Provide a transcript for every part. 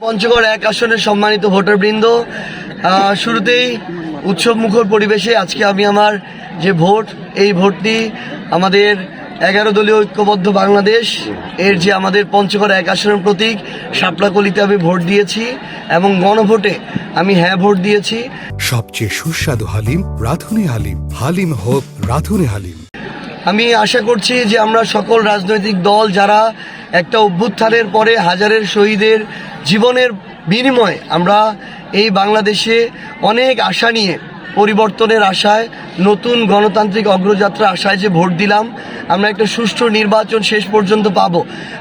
পঞ্চগড় 1 আসনের সম্মানিত ভোটারবৃন্দ, শুরুতেই উৎসব মুখর পরিবেশে আজকে আমি আমার যে ভোট, এই ভোটটি আমাদের 11 দলীয় ঐক্যবদ্ধ বাংলাদেশ এর যে আমাদের পঞ্চগড় 1 আসনের প্রতীক শাপলাকলিতে আমি ভোট দিয়েছি এবং গণভোটে আমি হ্যাঁ ভোট দিয়েছি। সবচেয়ে সুস্বাদু হালিম রাঁধুনি হালিম, হালিম হোক রাঁধুনি হালিম। আমি আশা করছি যে আমরা সকল রাজনৈতিক দল যারা একটা অভ্যুত্থানের পরে হাজারের শহীদের জীবনের বিনিময়ে আমরা এই বাংলাদেশে অনেক আশা নিয়ে, পরিবর্তনের আশায়, নতুন গণতান্ত্রিক অগ্রযাত্রা আশায় যে ভোট দিলাম, আমরা একটা সুষ্ঠু নির্বাচন শেষ পর্যন্ত পাব।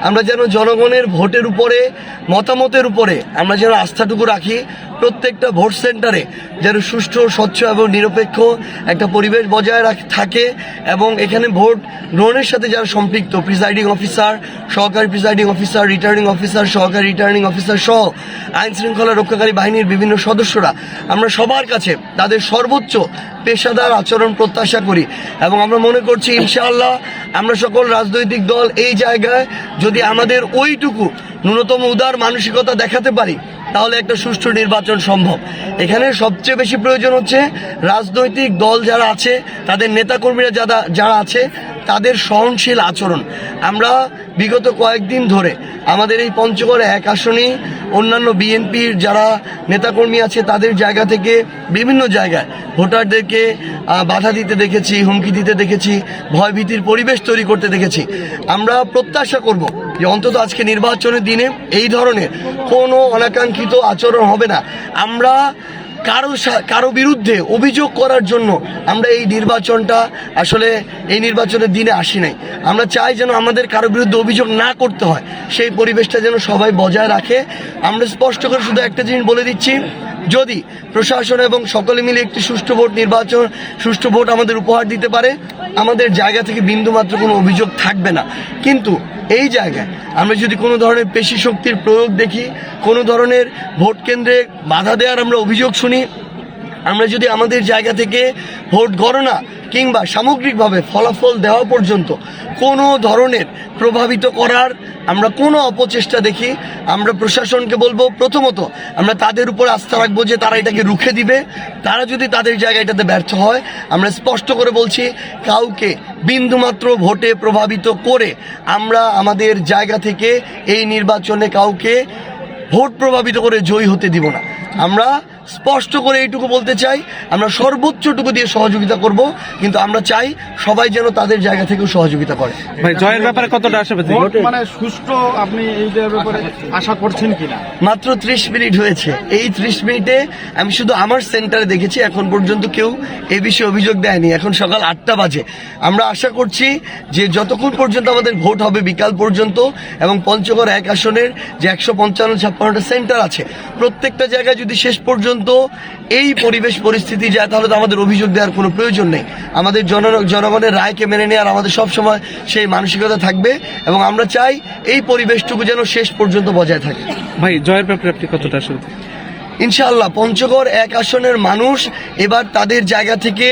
আমরা যেন জনগণের ভোটের উপরে, মতামতের উপরে আমরা যেন আস্থাটুকু রাখি। প্রত্যেকটা ভোট সেন্টারে যেন সুষ্ঠু, স্বচ্ছ এবং নিরপেক্ষ একটা পরিবেশ বজায় থাকে এবং এখানে ভোট গ্রহণের সাথে যারা সম্পৃক্ত, প্রিসাইডিং অফিসার, সহকারী প্রিসাইডিং অফিসার, রিটার্নিং অফিসার, সহকারী রিটার্নিং অফিসার সহ আইন শৃঙ্খলা রক্ষাকারী বাহিনীর বিভিন্ন সদস্যরা, আমরা সবার কাছে তাদের সর্বোচ্চ পেশাদার আচরণ প্রত্যাশা করি এবং আমরা মনে করছি ইনশাআল্লাহ আমরা সকল রাজনৈতিক দল এই জায়গায় যদি আমাদের ওইটুকু ন্যূনতম উদার মানসিকতা দেখাতে পারি তাহলে একটা সুষ্ঠু নির্বাচন সম্ভব। এখানে সবচেয়ে বেশি প্রয়োজন হচ্ছে রাজনৈতিক দল যারা আছে, তাদের নেতাকর্মীরা যারা আছে, তাদের সহনশীল আচরণ। আমরা বিগত কয়েকদিন ধরে আমাদের এই পঞ্চগড় 1 আসনে অন্যান্য বিএনপির যারা নেতাকর্মী আছে তাদের জায়গা থেকে বিভিন্ন জায়গায় ভোটারদেরকে বাধা দিতে দেখেছি, হুমকি দিতে দেখেছি, ভয়ভীতির পরিবেশ তৈরি করতে দেখেছি। আমরা প্রত্যাশা করব যে অন্তত আজকে নির্বাচনের দিনে এই ধরনের কোনো অনাকাঙ্ক্ষিত আচরণ হবে না। আমরা কারো বিরুদ্ধে অভিযোগ করার জন্য আমরা এই নির্বাচনটা আসলে এই নির্বাচনের দিনে আসি নাই। আমরা চাই যেন আমাদের কারো বিরুদ্ধে অভিযোগ না করতে হয়, সেই পরিবেশটা যেন সবাই বজায় রাখে। আমরা স্পষ্ট করে শুধু একটা জিনিস বলে দিচ্ছি, যদি প্রশাসন এবং সকলে মিলে একটি সুষ্ঠু ভোট আমাদের উপহার দিতে পারে, আমাদের জায়গা থেকে বিন্দুমাত্র কোনো অভিযোগ থাকবে না। কিন্তু এই জায়গায় আমরা যদি কোনো ধরনের পেশি শক্তির প্রয়োগ দেখি, কোনো ধরনের ভোট কেন্দ্রে বাধা দেওয়ার আমরা অভিযোগ শুনি, আমরা যদি আমাদের জায়গা থেকে ভোট গণনা কিংবা সামগ্রিকভাবে ফলাফল দেওয়া পর্যন্ত কোনো ধরনের প্রভাবিত করার আমরা কোনো অপচেষ্টা দেখি, আমরা প্রশাসনকে বলবো প্রথমত আমরা তাদের উপর আস্থা রাখবো যে তারা এটাকে রুখে দিবে। তারা যদি তাদের জায়গায় এটাতে ব্যর্থ হয়, আমরা স্পষ্ট করে বলছি কাউকে বিন্দুমাত্র ভোটে প্রভাবিত করে আমরা আমাদের জায়গা থেকে এই নির্বাচনে কাউকে ভোট প্রভাবিত করে জয়ী হতে দিব না। আমরা স্পষ্ট করে এইটুকু বলতে চাই, আমরা সর্বোচ্চটুকু দিয়ে সহযোগিতা করব, কিন্তু আমরা চাই সবাই যেন তাদের জায়গা থেকেও সহযোগিতা করে। ভাই, জয়ের ব্যাপারে কতটা আশাবাদী? মানে সুষ্ঠু আপনি এই ব্যাপারে আশা করছেন কিনা? মাত্র 30 মিনিট হয়েছে। এই 30 মিনিটে আমি শুধু আমার সেন্টারে দেখেছি, এখন পর্যন্ত কেউ এই বিষয়ে অভিযোগ দেয়নি। এখন সকাল 8টা বাজে। আমরা আশা করছি যে যতক্ষণ পর্যন্ত আমাদের ভোট হবে বিকাল পর্যন্ত, এবং পঞ্চগড় 1 আসনের যে 155-56টা সেন্টার আছে, প্রত্যেকটা জায়গায় যদি শেষ পর্যন্ত এই পরিবেশ পরিস্থিতি যায় তাহলে তো আমাদের অভিযোগ দেওয়ার কোনো প্রয়োজন নেই। আমাদের জনগণের রায়কে মেনে নেওয়ার আমাদের সবসময় সেই মানসিকতা থাকবে এবং আমরা চাই এই পরিবেশটুকু যেন শেষ পর্যন্ত বজায় থাকে। ভাই, জয়ের ব্যাপারে আপনি কতটা আশাবাদী? ইনশাআল্লাহ পঞ্চগড় 1 আসনের মানুষ এবার তাদের জায়গা থেকে,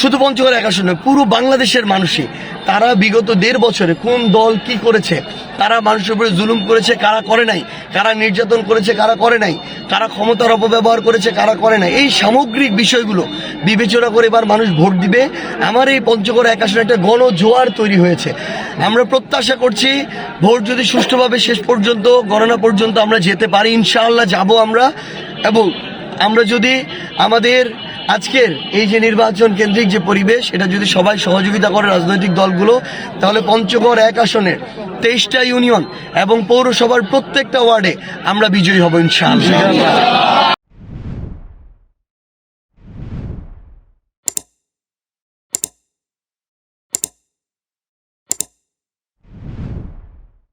শুধু পঞ্চগড় 1 আসনে পুরো বাংলাদেশের মানুষই, তারা বিগত 1.5 বছরে কোন দল কি করেছে, কারা মানুষের উপরে জুলুম করেছে, কারা করে নাই, কারা নির্যাতন করেছে, কারা করে নাই, কারা ক্ষমতার অপব্যবহার করেছে, কারা করে নাই, এই সামগ্রিক বিষয়গুলো বিবেচনা করে এবার মানুষ ভোট দিবে। আমার এই পঞ্চগড় 1 আসনে একটা গণজোয়ার তৈরি হয়েছে। আমরা প্রত্যাশা করছি ভোট যদি সুষ্ঠুভাবে শেষ পর্যন্ত, গণনা পর্যন্ত আমরা যেতে পারি, ইনশাআল্লাহ যাব আমরা। এবং আমরা যদি আমাদের আজকের এই যে নির্বাচন কেন্দ্রিক যে পরিবেশ, এটা যদি সবাই সহযোগিতা করে রাজনৈতিক দলগুলো, তাহলে পঞ্চগড় 1 আসনের 23টা ইউনিয়ন এবং পৌরসভার প্রত্যেকটা ওয়ার্ডে আমরা বিজয়ী হব ইনশাআল্লাহ।